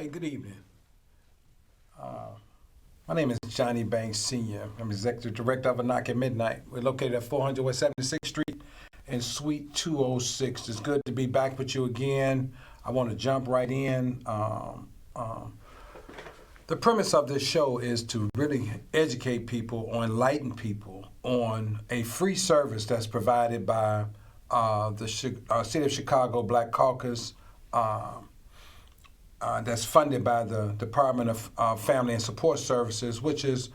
Hey, good evening. My name is Johnny Banks Sr. I'm Executive Director of A Knock at Midnight. We're located at 400 West 76th Street in Suite 206. It's good to be back with you again. I want to jump right in. The premise of this show is to really educate people or enlighten people on a free service that's provided by the City of Chicago Black Caucus, that's funded by the Department of Family and Support Services, which is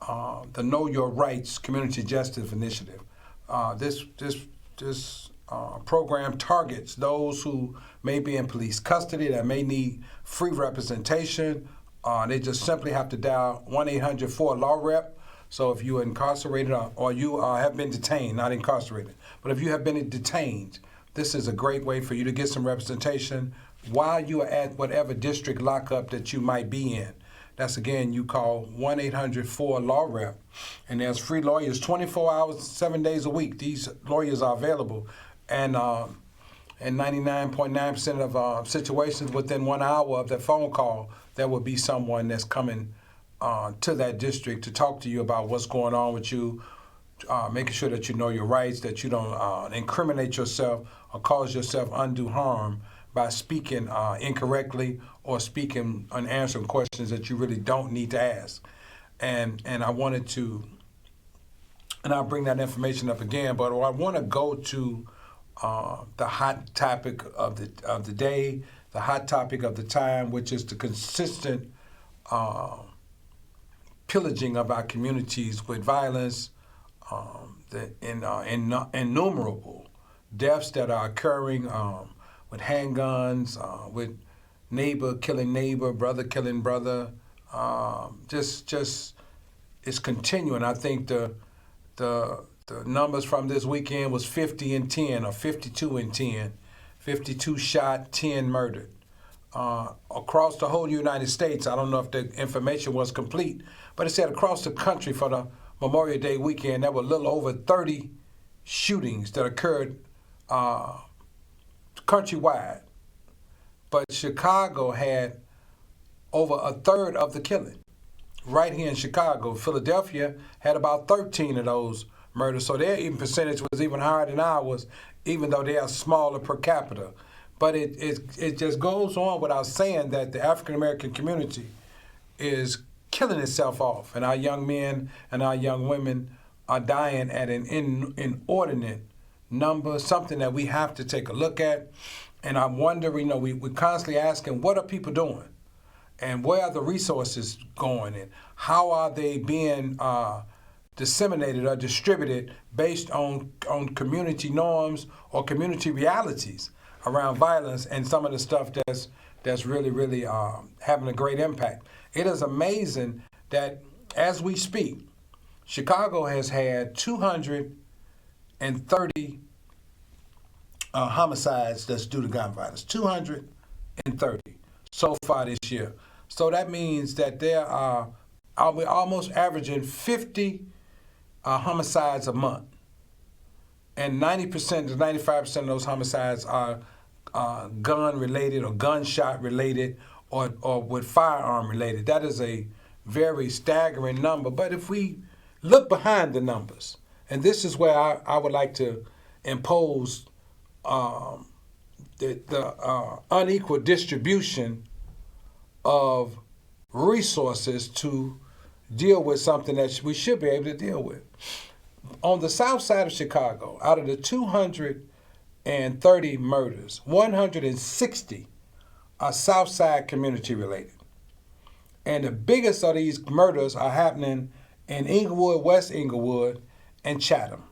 the Know Your Rights Community Justice Initiative. This program targets those who may be in police custody that may need free representation. They just simply have to dial 1-800-4-LAW-REP. So if you're incarcerated or you have been detained, not incarcerated, but if you have been detained, this is a great way for you to get some representation while you are at whatever district lockup that you might be in. That's, again, you call 1-800-4-LAW-REP. And there's free lawyers 24 hours, 7 days a week. These lawyers are available. And 99.9% of situations within 1 hour of that phone call, there will be someone that's coming to that district to talk to you about what's going on with you, making sure that you know your rights, that you don't incriminate yourself or cause yourself undue harm by speaking incorrectly or speaking and answering questions that you really don't need to ask. And I wanted to, and I'll bring that information up again, but I want to go to the hot topic of the day, the hot topic of the time, which is the consistent pillaging of our communities with violence, the innumerable deaths that are occurring with handguns, with neighbor killing neighbor, brother killing brother. Just it's continuing. I think the numbers from this weekend was 50 and 10 or 52 and 10, 52 shot, 10 murdered. Across the whole United States, I don't know if the information was complete, but it said across the country for the Memorial Day weekend, there were a little over 30 shootings that occurred countrywide. But Chicago had over a third of the killing. Right here in Chicago, Philadelphia had about 13 of those murders, so their even percentage was even higher than ours, even though they are smaller per capita. But it just goes on without saying that the African American community is killing itself off, and our young men and our young women are dying at an inordinate number, something that we have to take a look at. And I'm wondering, we're constantly asking, what are people doing? And where are the resources going? And how are they being disseminated or distributed based on community norms or community realities around violence and some of the stuff that's really having a great impact? It is amazing that as we speak, Chicago has had 230 homicides that's due to gun violence. 230 so far this year. So that means that there are almost averaging 50 homicides a month. And 90% to 95% of those homicides are gun-related or gunshot-related or with firearm-related. That is a very staggering number. But if we look behind the numbers, and this is where I would like to impose the unequal distribution of resources to deal with something that we should be able to deal with. On the south side of Chicago, out of the 230 murders, 160 are south side community related. And the biggest of these murders are happening in Inglewood, West Inglewood, and Chatham.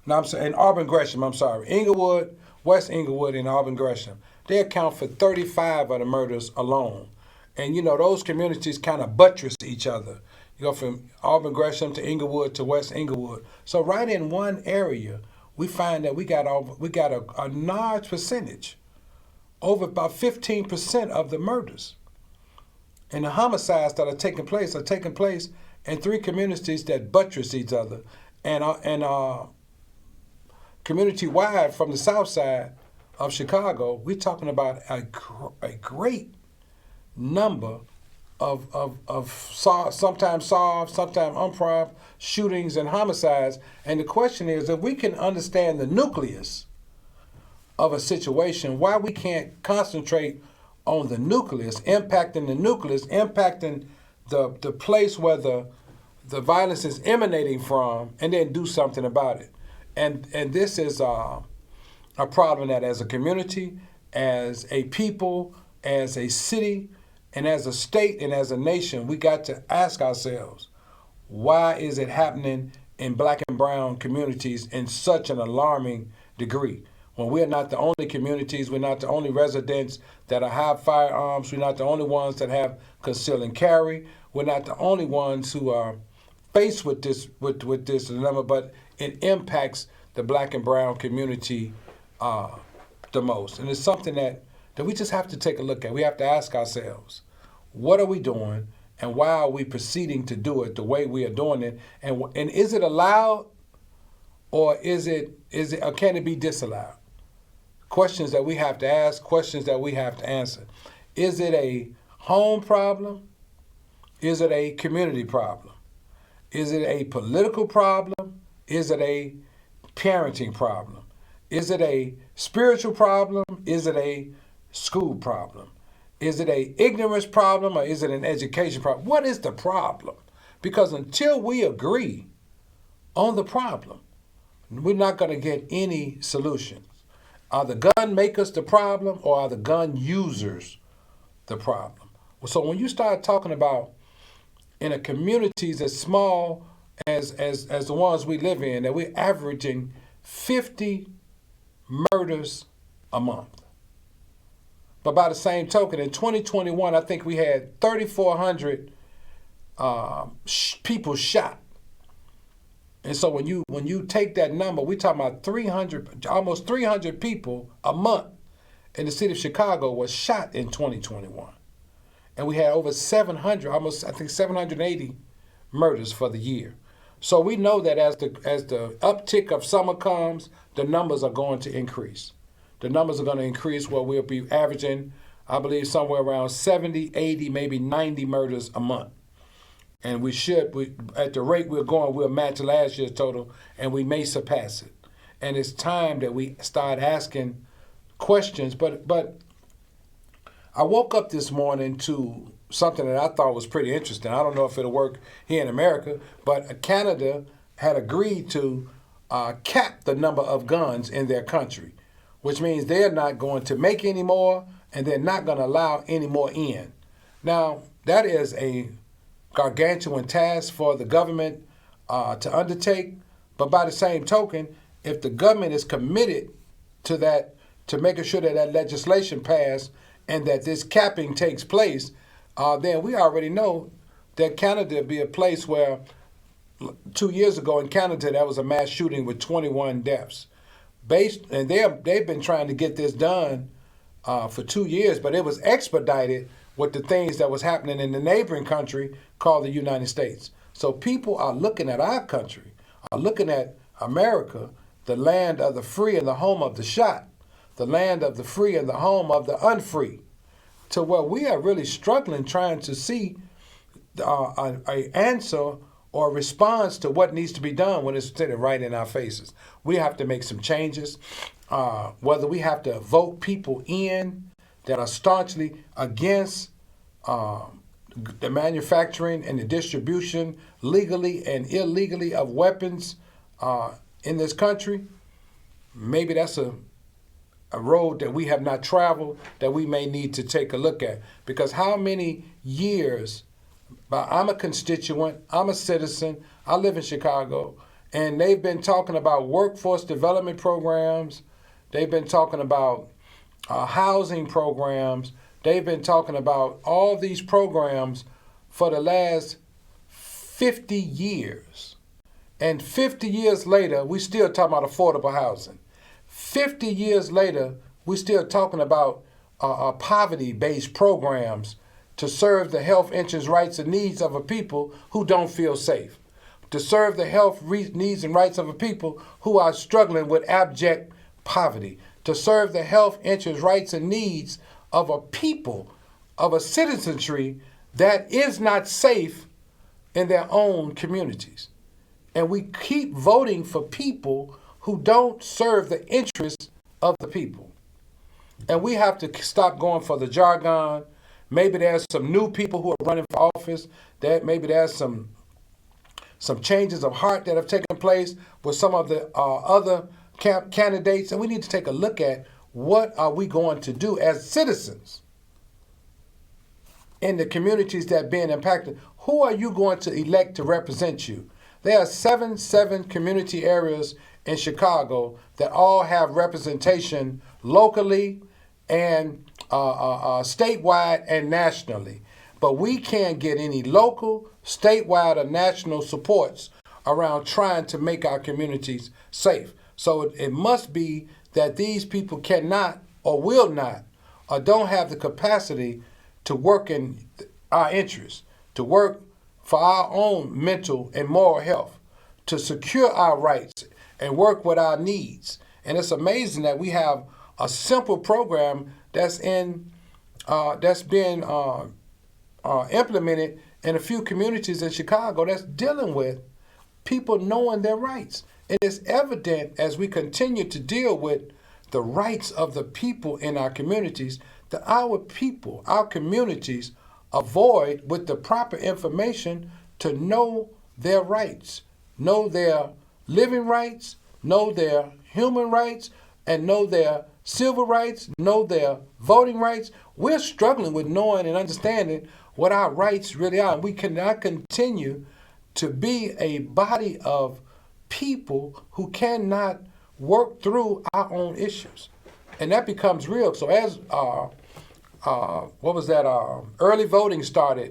No, I'm sorry, in Auburn Gresham, I'm sorry. Inglewood, West Inglewood, and Auburn Gresham. They account for 35 of the murders alone. And those communities kind of buttress each other. You go from Auburn Gresham to Inglewood to West Inglewood. So right in one area, we find that we got a large percentage, over about 15% of the murders. And the homicides that are taking place in three communities that buttress each other. And community-wide from the south side of Chicago, we're talking about a great number sometimes solved, sometimes unproved shootings and homicides. And the question is, if we can understand the nucleus of a situation, why we can't concentrate on the nucleus, impacting the place where the violence is emanating from, and then do something about it. And this is a problem that as a community, as a people, as a city, and as a state, and as a nation, we got to ask ourselves, why is it happening in black and brown communities in such an alarming degree? When we're not the only communities, we're not the only residents that have firearms, we're not the only ones that have conceal and carry, we're not the only ones who are faced with this dilemma, but it impacts the black and brown community the most. And it's something that we just have to take a look at. We have to ask ourselves, what are we doing, and why are we proceeding to do it the way we are doing it? And is it allowed, or or can it be disallowed? Questions that we have to ask, questions that we have to answer. Is it a home problem? Is it a community problem? Is it a political problem? Is it a parenting problem? Is it a spiritual problem? Is it a school problem? Is it an ignorance problem, or is it an education problem? What is the problem? Because until we agree on the problem, we're not going to get any solutions. Are the gun makers the problem, or are the gun users the problem? So when you start talking about in a communities as small as the ones we live in, that we're averaging 50 murders a month. But by the same token, in 2021, I think we had 3,400 people shot. And so when you take that number, we're talking about almost 300 people a month in the city of Chicago was shot in 2021. And we had over 700, almost I think 780 murders for the year. So we know that as the uptick of summer comes, the numbers are going to increase. The numbers are going to increase where we'll be averaging, I believe, somewhere around 70, 80, maybe 90 murders a month. And at the rate we're going, we'll match last year's total, and we may surpass it. And it's time that we start asking questions. But I woke up this morning to something that I thought was pretty interesting. I don't know if it'll work here in America, but Canada had agreed to cap the number of guns in their country, which means they're not going to make any more, and they're not going to allow any more in. Now, that is a gargantuan task for the government to undertake, but by the same token, if the government is committed to that, to making sure that legislation passed and that this capping takes place, then we already know that Canada would be a place where 2 years ago in Canada, there was a mass shooting with 21 deaths. And they've been trying to get this done for 2 years, but it was expedited with the things that was happening in the neighboring country called the United States. So people are looking at our country, are looking at America, the land of the free and the home of the shot, the land of the free and the home of the unfree, to where we are really struggling trying to see an answer or a response to what needs to be done when it's sitting right in our faces. We have to make some changes, whether we have to vote people in that are staunchly against the manufacturing and the distribution legally and illegally of weapons in this country. Maybe that's a road that we have not traveled that we may need to take a look at. Because how many years, I'm a constituent, I'm a citizen, I live in Chicago, and they've been talking about workforce development programs, they've been talking about housing programs, they've been talking about all these programs for the last 50 years. And 50 years later, we still talking about affordable housing. 50 years later, we're still talking about poverty-based programs to serve the health, interests, rights, and needs of a people who don't feel safe, to serve the health, needs, and rights of a people who are struggling with abject poverty, to serve the health, interests, rights, and needs of a people of a citizenry that is not safe in their own communities. And we keep voting for people who don't serve the interests of the people. And we have to stop going for the jargon. Maybe there's some new people who are running for office. Maybe there's some changes of heart that have taken place with some of the other candidates. And we need to take a look at what are we going to do as citizens in the communities that are being impacted. Who are you going to elect to represent you? There are seven community areas in Chicago that all have representation locally and statewide and nationally. But we can't get any local, statewide, or national supports around trying to make our communities safe. So it must be that these people cannot or will not or don't have the capacity to work in our interests, to work for our own mental and moral health, to secure our rights and work with our needs. And it's amazing that we have a simple program that's being implemented in a few communities in Chicago that's dealing with people knowing their rights. It is evident as we continue to deal with the rights of the people in our communities that our people, our communities, avoid with the proper information to know their rights, know their living rights, know their human rights, and know their civil rights, know their voting rights. We're struggling with knowing and understanding what our rights really are. We cannot continue to be a body of people who cannot work through our own issues. And that becomes real. So as early voting starts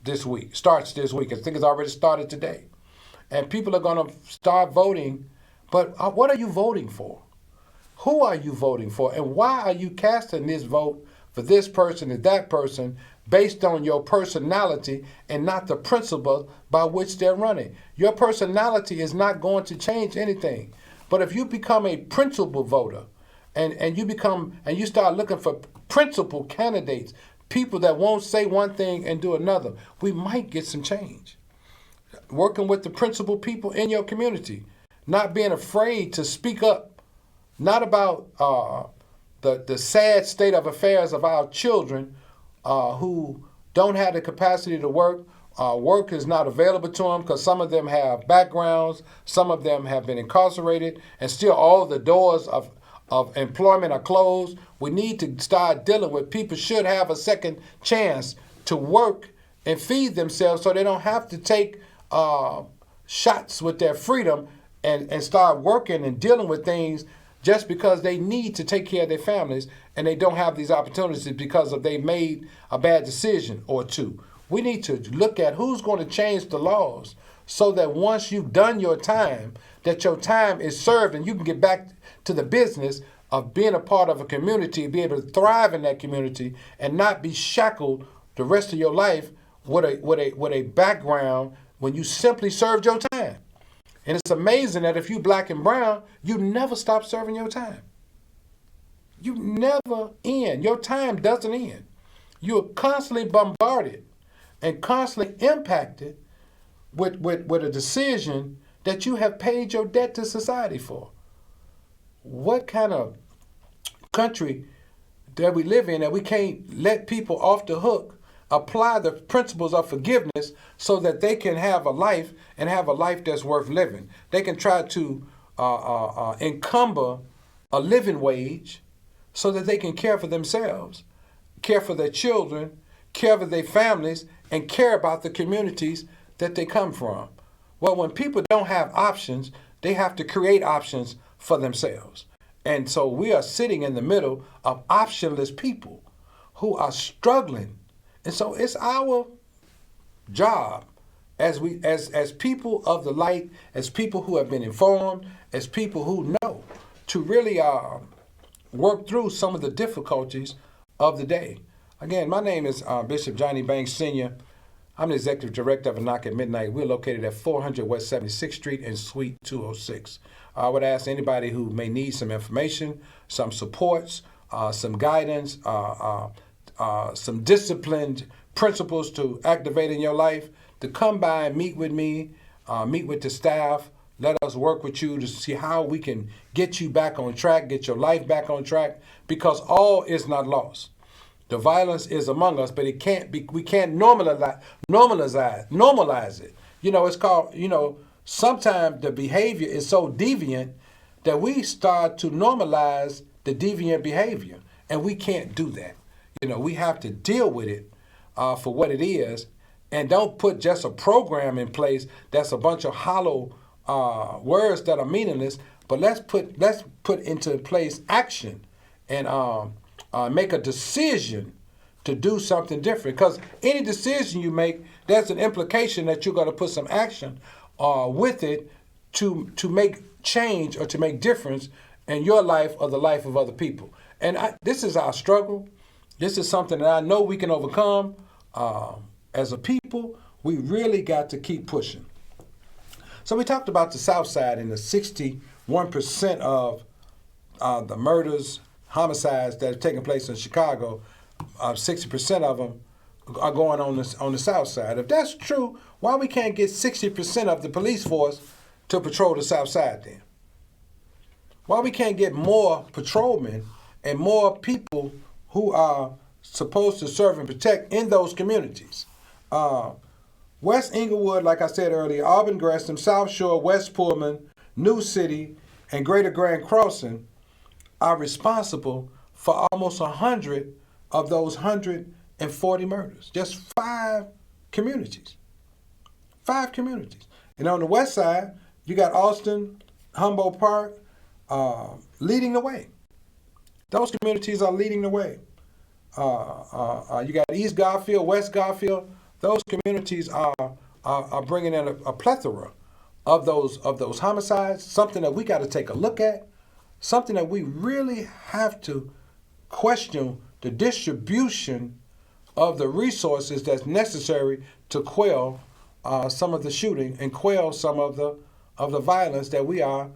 this week. I think it's already started today. And people are going to start voting. But what are you voting for? Who are you voting for? And why are you casting this vote for this person and that person based on your personality and not the principle by which they're running? Your personality is not going to change anything. But if you become a principle voter and you start looking for principal candidates, people that won't say one thing and do another, we might get some change. Working with the principal people in your community, not being afraid to speak up, not about the sad state of affairs of our children who don't have the capacity to work. Work is not available to them because some of them have backgrounds, some of them have been incarcerated, and still all the doors of employment are closed. We need to start dealing with people should have a second chance to work and feed themselves so they don't have to take shots with their freedom and start working and dealing with things just because they need to take care of their families and they don't have these opportunities because they made a bad decision or two. We need to look at who's going to change the laws so that once you've done your time, that your time is served and you can get back to the business of being a part of a community, be able to thrive in that community and not be shackled the rest of your life with a background when you simply served your time. And it's amazing that if you black and brown, you never stop serving your time. You never end. Your time doesn't end. You're constantly bombarded and constantly impacted with a decision that you have paid your debt to society for. What kind of country that we live in that we can't let people off the hook apply the principles of forgiveness so that they can have a life and have a life that's worth living? They can try to encumber a living wage so that they can care for themselves, care for their children, care for their families, and care about the communities that they come from. Well, when people don't have options, they have to create options for themselves. And so we are sitting in the middle of optionless people who are struggling. And so it's our job as people of the light, as people who have been informed, as people who know, to really work through some of the difficulties of the day. Again, my name is Bishop Johnny Banks Sr. I'm the Executive Director of A Knock at Midnight. We're located at 400 West 76th Street in Suite 206. I would ask anybody who may need some information, some supports, some guidance, some disciplined principles to activate in your life, to come by and meet with me, meet with the staff. Let us work with you to see how we can get you back on track, get your life back on track, because all is not lost. The violence is among us, but it can't be. We can't normalize it. It's called. Sometimes the behavior is so deviant that we start to normalize the deviant behavior, and we can't do that. We have to deal with it for what it is, and don't put just a program in place that's a bunch of hollow words that are meaningless. But let's put into place action and make a decision to do something different. Because any decision you make, there's an implication that you're going to put some action with it to make change or to make difference in your life or the life of other people. And this is our struggle. This is something that I know we can overcome. As a people, we really got to keep pushing. So we talked about the South Side and the 61% of the murders, homicides that have taken place in Chicago. 60% of them are going on the South Side. If that's true, why we can't get 60% of the police force to patrol the South Side then? Why we can't get more patrolmen and more people who are supposed to serve and protect in those communities? West Inglewood, like I said earlier, Auburn Gresham, South Shore, West Pullman, New City, and Greater Grand Crossing are responsible for almost 100 of those 140 murders. Just 5 communities. 5 communities. And on the west side, you got Austin, Humboldt Park leading the way. Those communities are leading the way. You got East Garfield, West Garfield. Those communities are bringing in a plethora of those homicides. Something that we got to take a look at. Something that we really have to question the distribution of the resources that's necessary to quell some of the shooting and quell some of the violence that we are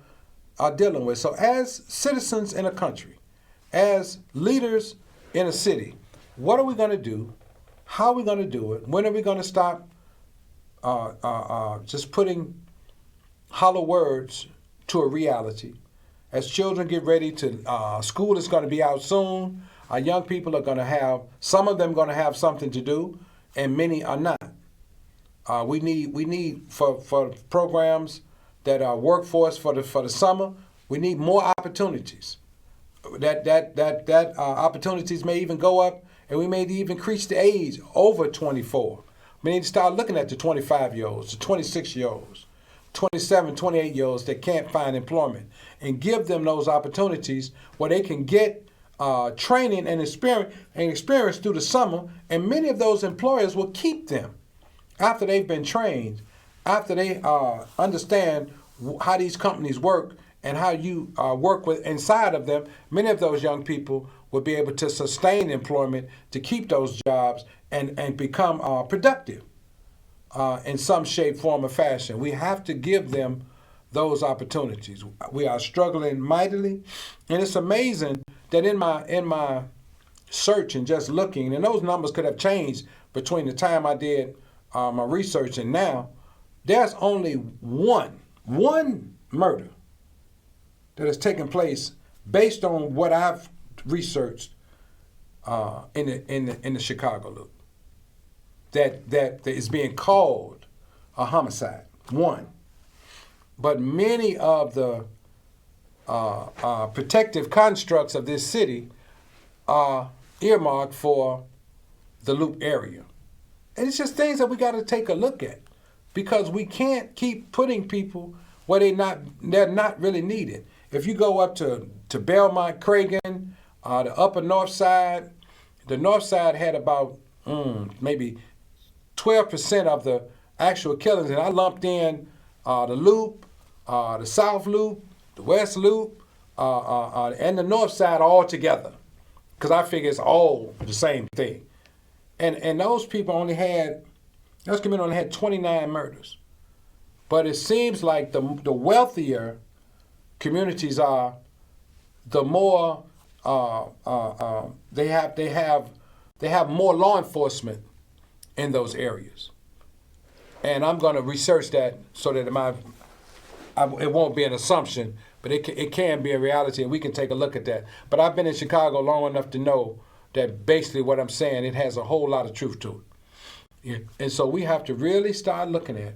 dealing with. So as citizens in a country, as leaders in a city, what are we going to do? How are we going to do it? When are we going to stop just putting hollow words to a reality? As children get ready to, school is going to be out soon. Our young people are going to have, some of them going to have something to do, and many are not. We need for programs that are workforce for the summer. We need more opportunities. That opportunities may even go up, and we may even increase the age over 24. We need to start looking at the 25-year-olds, the 26-year-olds, 27, 28-year-olds that can't find employment, and give them those opportunities where they can get training and experience through the summer, and many of those employers will keep them after they've been trained, after they understand how these companies work and how you work with inside of them. Many of those young people will be able to sustain employment, to keep those jobs, and become productive in some shape, form, or fashion. We have to give them those opportunities. We are struggling mightily, and it's amazing that in my search and just looking, and those numbers could have changed between the time I did my research and now, there's only one murder that has taken place based on what I've researched in the Chicago loop that is being called a homicide. One. But many of the protective constructs of this city are earmarked for the loop area. And it's just things that we got to take a look at, because we can't keep putting people where they're not really needed. If you go up to Belmont, Cragen, the upper north side, the north side had about maybe 12% of the actual killings, and I lumped in the loop, the south loop, the west loop, and the north side all together, because I figure it's all the same thing. And those people those communities only had 29 murders. But it seems like the wealthier communities are, the more they have they have more law enforcement in those areas. And I'm going to research that so that it won't be an assumption, but it can be a reality, and we can take a look at that. But I've been in Chicago long enough to know that basically what I'm saying, it has a whole lot of truth to it. Yeah. And so we have to really start looking at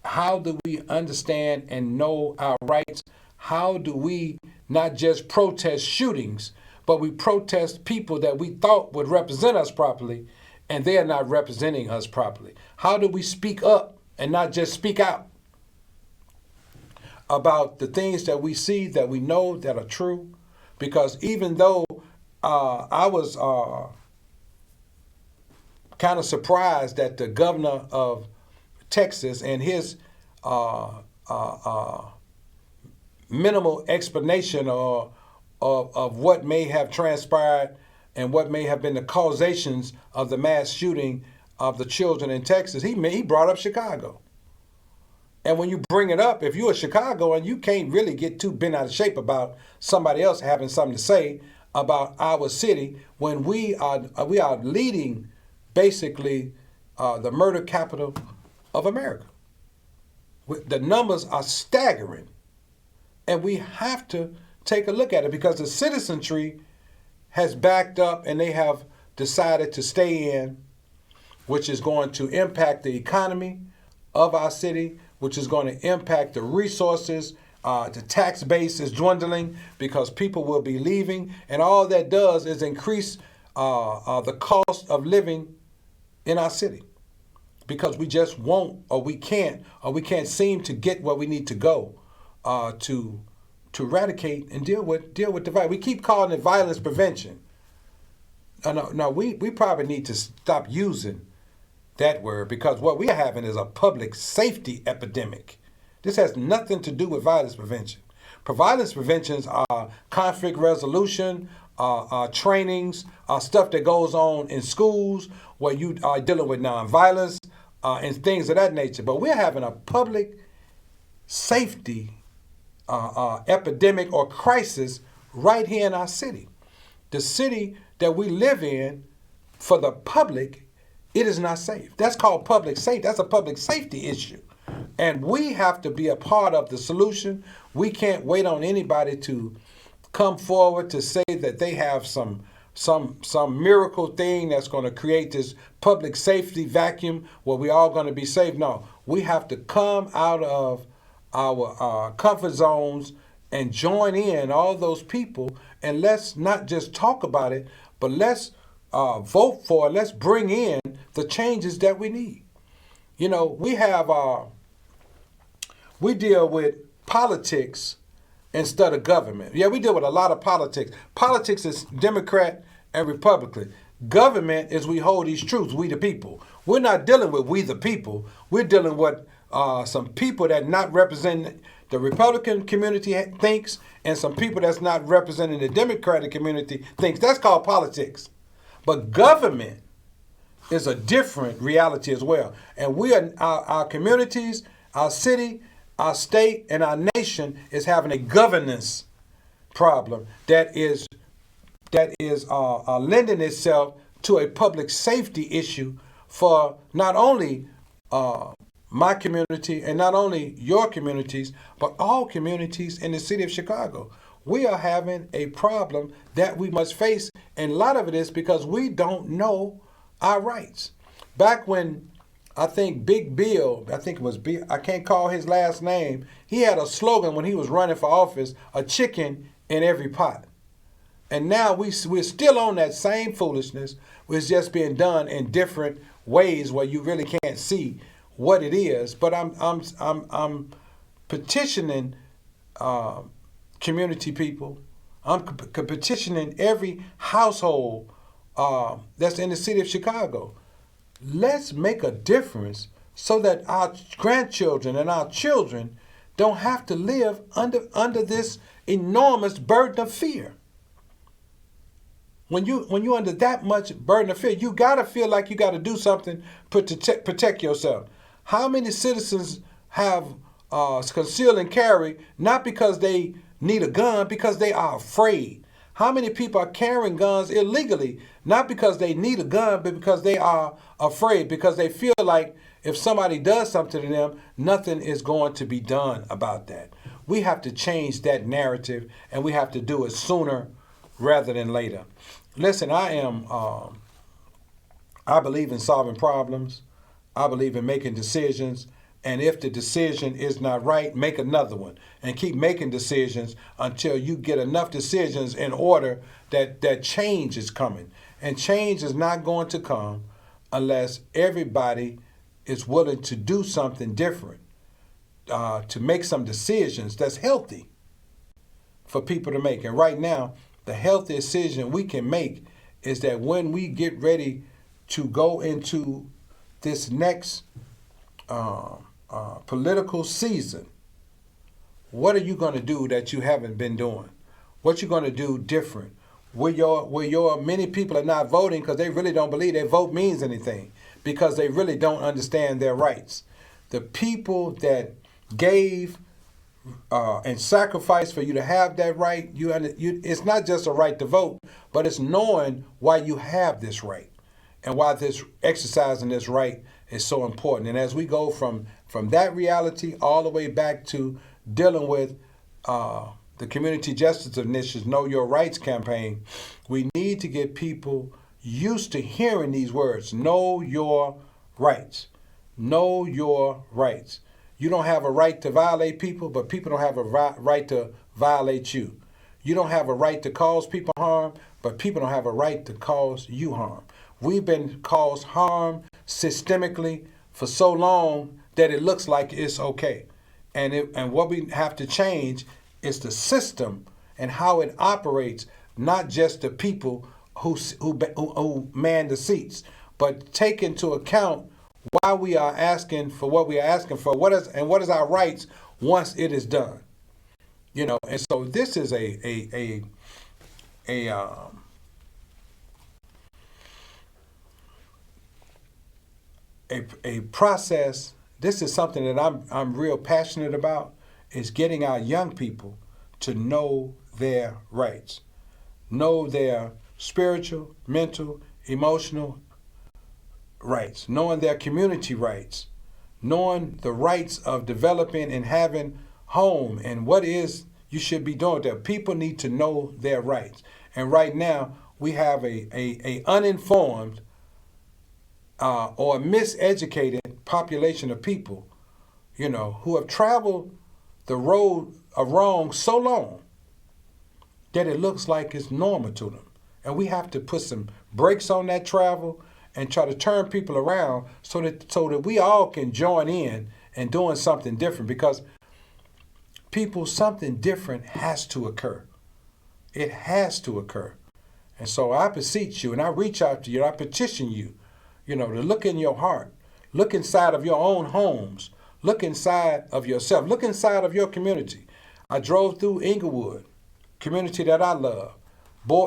how do we understand and know our rights? How do we not just protest shootings, but we protest people that we thought would represent us properly, and they are not representing us properly? How do we speak up and not just speak out about the things that we see, that we know that are true? Because even though I was kind of surprised that the governor of Texas and his minimal explanation of what may have transpired and what may have been the causations of the mass shooting of the children in Texas, he brought up Chicago. And when you bring it up, if you're a Chicagoan, you can't really get too bent out of shape about somebody else having something to say about our city when we are leading basically the murder capital of America. The numbers are staggering, and we have to take a look at it because the citizenry has backed up and they have decided to stay in, which is going to impact the economy of our city, which is going to impact the resources. The tax base is dwindling because people will be leaving, and all that does is increase the cost of living in our city because we just won't, or we can't seem to get where we need to go to eradicate and deal with the violence. We keep calling it violence prevention. No, we probably need to stop using that word because what we're having is a public safety epidemic. This has nothing to do with violence prevention. Violence preventions are conflict resolution, trainings, stuff that goes on in schools where you are dealing with nonviolence and things of that nature. But we're having a public safety epidemic or crisis right here in our city. The city that we live in, for the public, it is not safe. That's called public safety. That's a public safety issue. And we have to be a part of the solution. We can't wait on anybody to come forward to say that they have some miracle thing that's going to create this public safety vacuum where we all going to be safe. No, we have to come out of our comfort zones and join in all those people, and let's not just talk about it, but let's vote for it. Let's bring in the changes that we need. You know, we deal with politics instead of government. Yeah, we deal with a lot of politics. Politics is Democrat and Republican. Government is we hold these truths, we the people. We're not dealing with we the people. We're dealing with some people that not represent the Republican community thinks, and some people that's not representing the Democratic community thinks. That's called politics. But government is a different reality as well. And we are our communities, our city, our state, and our nation is having a governance problem that is lending itself to a public safety issue for not only my community and not only your communities, but all communities in the city of Chicago. We are having a problem that we must face, and a lot of it is because we don't know our rights. Back when I think Big Bill, I can't call his last name, he had a slogan when he was running for office, a chicken in every pot. And now we're still on that same foolishness. It's just being done in different ways where you really can't see what it is. But I'm petitioning community people. I'm petitioning every household that's in the city of Chicago. Let's make a difference so that our grandchildren and our children don't have to live under this enormous burden of fear. When you're under that much burden of fear, you gotta feel like you gotta do something to protect yourself. How many citizens have conceal and carry not because they need a gun, because they are afraid? How many people are carrying guns illegally, not because they need a gun, but because they are afraid, because they feel like if somebody does something to them, nothing is going to be done about that. We have to change that narrative, and we have to do it sooner rather than later. Listen, I believe in solving problems. I believe in making decisions. And if the decision is not right, make another one. And keep making decisions until you get enough decisions in order that change is coming. And change is not going to come unless everybody is willing to do something different, to make some decisions that's healthy for people to make. And right now, the healthiest decision we can make is that when we get ready to go into this next political season, what are you going to do that you haven't been doing? What you going to do different? Where your many people are not voting because they really don't believe their vote means anything, because they really don't understand their rights. The people that gave and sacrificed for you to have that right, it's not just a right to vote, but it's knowing why you have this right and why this exercising this right is so important. And as we go from that reality all the way back to dealing with the Community Justice Initiative's Know Your Rights campaign, we need to get people used to hearing these words: know your rights. Know your rights. You don't have a right to violate people, but people don't have a right to violate you. You don't have a right to cause people harm, but people don't have a right to cause you harm. We've been caused harm systemically for so long that it looks like it's okay. And what we have to change is the system and how it operates, not just the people who man the seats, but take into account why we are asking for what we are asking for, what is our rights once it is done. And so this is a process. This is something that I'm real passionate about, is getting our young people to know their rights, know their spiritual, mental, emotional rights, knowing their community rights, knowing the rights of developing and having home, and what is you should be doing there. People need to know their rights. And right now we have a uninformed or miseducated population of people, who have traveled the road of wrong so long that it looks like it's normal to them. And we have to put some brakes on that travel and try to turn people around so that we all can join in and doing something different, because people, something different has to occur. It has to occur. And so I beseech you, and I reach out to you, I petition you, to look in your heart, look inside of your own homes, look inside of yourself, look inside of your community. I drove through Inglewood, community that I love,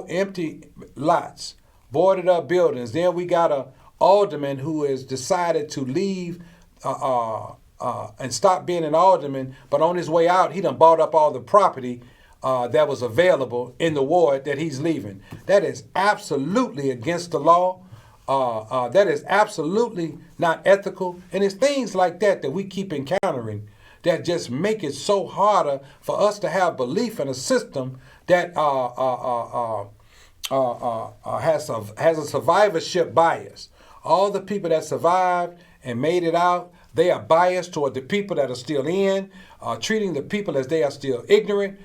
empty lots, boarded up buildings. Then we got a alderman who has decided to leave and stop being an alderman, but on his way out, he done bought up all the property that was available in the ward that he's leaving. That is absolutely against the law. That is absolutely not ethical. And it's things like that we keep encountering that just make it so harder for us to have belief in a system that has a survivorship bias. All the people that survived and made it out, they are biased toward the people that are still in, treating the people as they are still ignorant,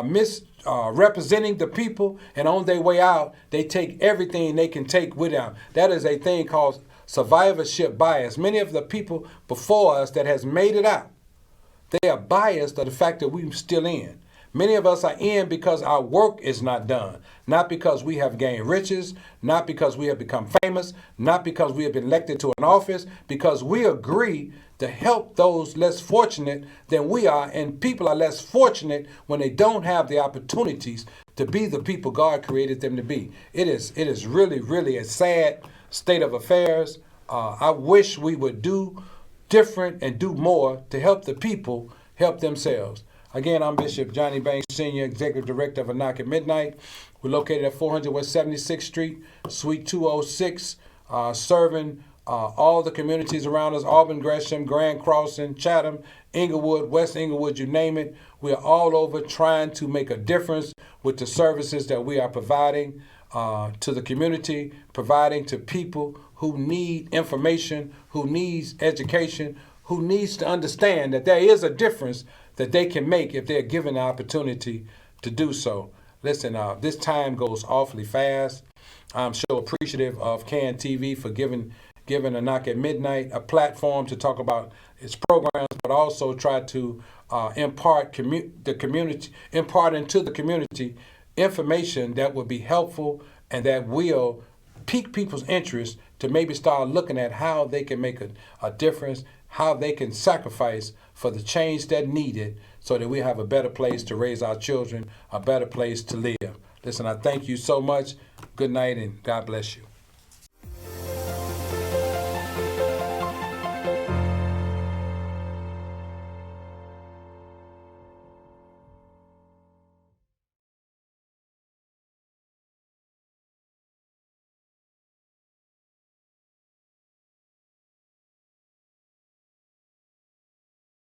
misrepresenting the people, and on their way out, they take everything they can take with them. That is a thing called survivorship bias. Many of the people before us that has made it out, they are biased of the fact that we're still in. Many of us are in because our work is not done, not because we have gained riches, not because we have become famous, not because we have been elected to an office, because we agree to help those less fortunate than we are, and people are less fortunate when they don't have the opportunities to be the people God created them to be. It is really, really a sad state of affairs. I wish we would do different and do more to help the people help themselves. Again, I'm Bishop Johnny Banks, Senior Executive Director of A Knock at Midnight. We're located at 400 West 76th Street, Suite 206, serving all the communities around us: Auburn, Gresham, Grand Crossing, Chatham, Inglewood, West Inglewood, you name it. We are all over trying to make a difference with the services that we are providing to the community, providing to people who need information, who needs education, who needs to understand that there is a difference that they can make if they're given the opportunity to do so. Listen, this time goes awfully fast. I'm so appreciative of CAN TV for giving A Knock at Midnight a platform to talk about its programs, but also try to impart into the community information that will be helpful and that will pique people's interest to maybe start looking at how they can make a difference, how they can sacrifice for the change that's needed so that we have a better place to raise our children, a better place to live. Listen, I thank you so much. Good night and God bless you.